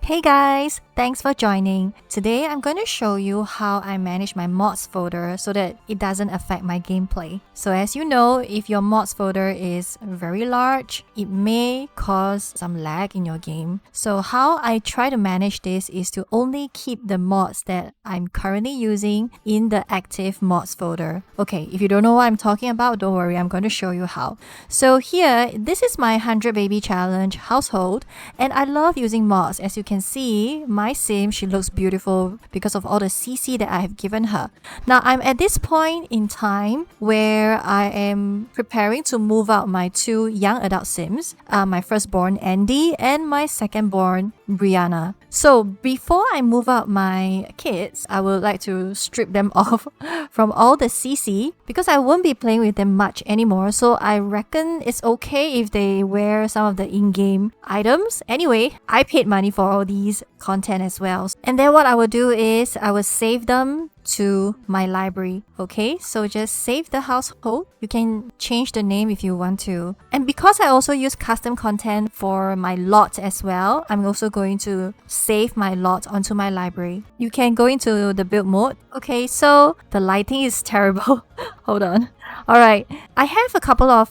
Hey guys, thanks for joining. Today I'm going to show you how I manage my mods folder so that it doesn't affect my gameplay. So as you know, if your mods folder is very large, it may cause some lag in your game. So how I try to manage this is to only keep the mods that I'm currently using in the active mods folder. Okay, if you don't know what I'm talking about, don't worry, I'm going to show you how. So here, this is my 100 baby challenge household, and I love using mods. As you can see, my sim, she looks beautiful because of all the CC that I have given her. Now, I'm at this point in time where I am preparing to move out my two young adult sims, my firstborn Andy and my secondborn Brianna. So before I move out my kids, I would like to strip them off from all the CC because I won't be playing with them much anymore. So I reckon it's okay if they wear some of the in-game items. Anyway, I paid money for all these content as well. And then what I will do is I will save them to my library. Okay, so just save the household. You can change the name if you want to. And because I also use custom content for my lot as well, I'm also going to save my lot onto my library. You can go into the build mode. Okay, so the lighting is terrible. Hold on. Alright, I have a couple of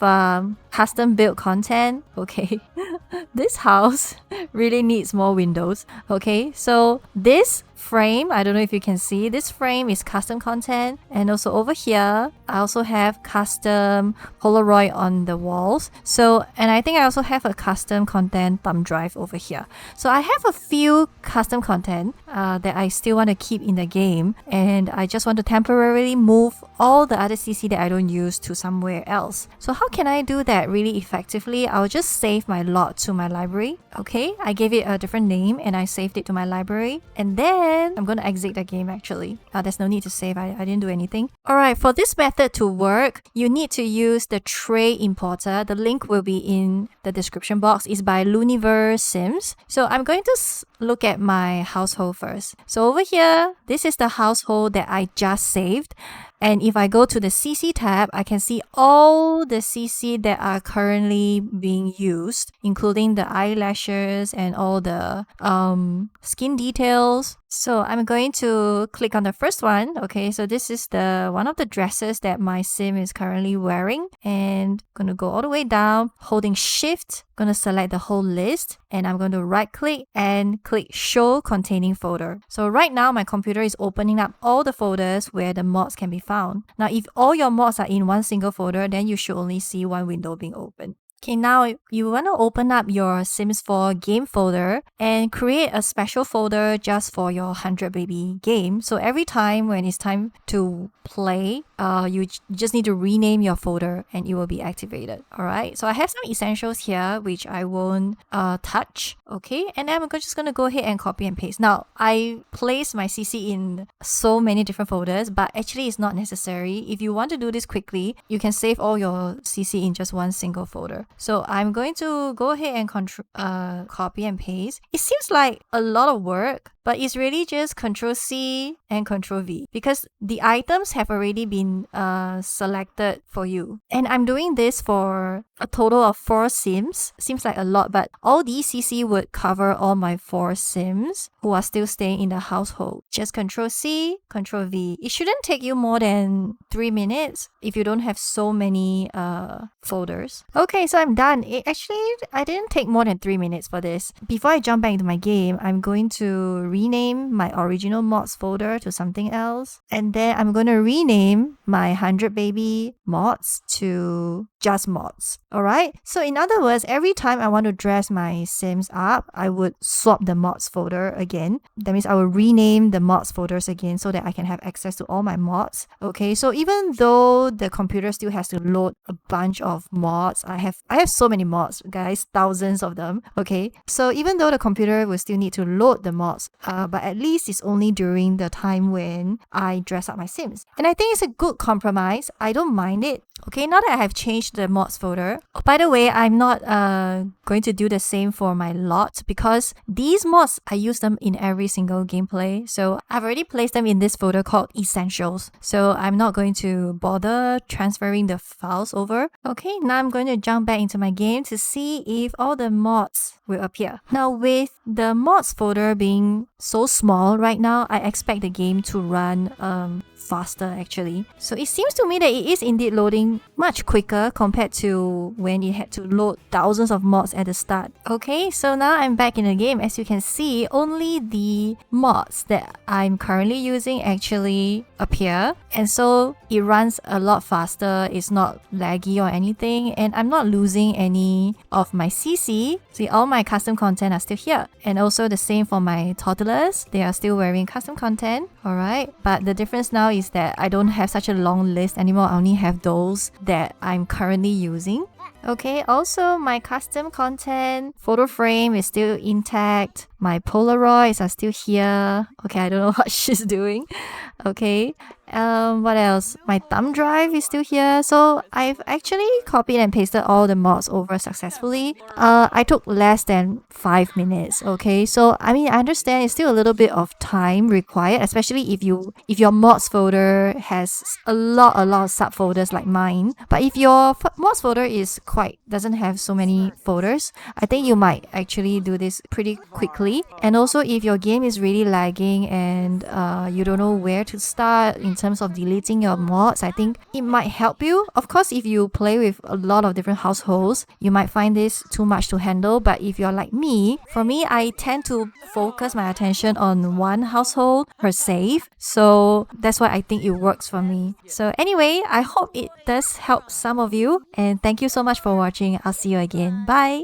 custom build content. Okay, this house really needs more windows. Okay, so this frame, I don't know if you can see, this frame is custom content, and also over here I also have custom Polaroid on the walls. So, and I think I also have a custom content thumb drive over here. So I have a few custom content that I still want to keep in the game, and I just want to temporarily move all the other CC that I don't use to somewhere else. So how can I do that really effectively? I'll just save my lot to my library. Okay, I gave it a different name and I saved it to my library, and then I'm going to exit the game actually. There's no need to save, I didn't do anything. Alright, for this method to work, you need to use the tray importer. The link will be in the description box. It's by Luniverse Sims. So I'm going to look at my household first. So over here, this is the household that I just saved. And if I go to the CC tab, I can see all the CC that are currently being used, including the eyelashes and all the skin details. So I'm going to click on the first one. Okay, so this is the one of the dresses that my sim is currently wearing, and I'm going to go all the way down, holding shift, going to select the whole list, and I'm going to right click and click show containing folder. So right now my computer is opening up all the folders where the mods can be found. Now if all your mods are in one single folder, then you should only see one window being opened. Okay, now you want to open up your Sims 4 game folder and create a special folder just for your 100 baby game. So every time when it's time to play, you just need to rename your folder and it will be activated. Alright, so I have some essentials here which I won't touch. Okay, and then I'm just going to go ahead and copy and paste. Now, I place my CC in so many different folders, but actually it's not necessary. If you want to do this quickly, you can save all your CC in just one single folder. So I'm going to go ahead and copy and paste. It seems like a lot of work, but it's really just Ctrl C and Ctrl V because the items have already been selected for you. And I'm doing this for a total of 4 sims. Seems like a lot, but all these CC would cover all my 4 sims who are still staying in the household. Just Ctrl C, Ctrl V. It shouldn't take you more than 3 minutes if you don't have so many folders. Okay, so I'm done. I didn't take more than 3 minutes for this. Before I jump back into my game, I'm going to rename my original mods folder to something else, and then I'm going to rename my 100 baby mods to just mods. Alright, so in other words, every time I want to dress my sims up, I would swap the mods folder again. That means I will rename the mods folders again so that I can have access to all my mods. Okay, so even though the computer still has to load a bunch of mods, I have so many mods, guys, thousands of them. Okay, so even though the computer will still need to load the mods, but at least it's only during the time when I dress up my sims. And I think it's a good compromise. I don't mind it. Okay, now that I have changed the mods folder, by the way, I'm not going to do the same for my lot because these mods, I use them in every single gameplay. So I've already placed them in this folder called Essentials. So I'm not going to bother transferring the files over. Okay, now I'm going to jump back into my game to see if all the mods will appear. Now with the mods folder being so small right now, I expect the game to run faster actually. So it seems to me that it is indeed loading much quicker compared to when you had to load thousands of mods at the start. Okay, so now I'm back in the game. As you can see, only the mods that I'm currently using actually appear, and so it runs a lot faster. It's not laggy or anything, and I'm not losing any of my CC. See, all my custom content are still here, and also the same for my toddlers. They are still wearing custom content. Alright, but the difference now is that I don't have such a long list anymore. I only have those that I'm currently using. Okay, also my custom content photo frame is still intact. My Polaroids are still here. Okay, I don't know what she's doing. Okay, what else? My thumb drive is still here. So I've actually copied and pasted all the mods over successfully. I took less than 5 minutes. Okay, so I mean I understand it's still a little bit of time required, especially if your mods folder has a lot of subfolders like mine. But if your mods folder doesn't have so many folders, I think you might actually do this pretty quickly. And also if your game is really lagging and you don't know where to start in terms of deleting your mods, I think it might help you. Of course, if you play with a lot of different households, you might find this too much to handle. But if you're like me, for me, I tend to focus my attention on one household per save. So that's why I think it works for me. So anyway, I hope it does help some of you. And thank you so much for watching. I'll see you again. Bye!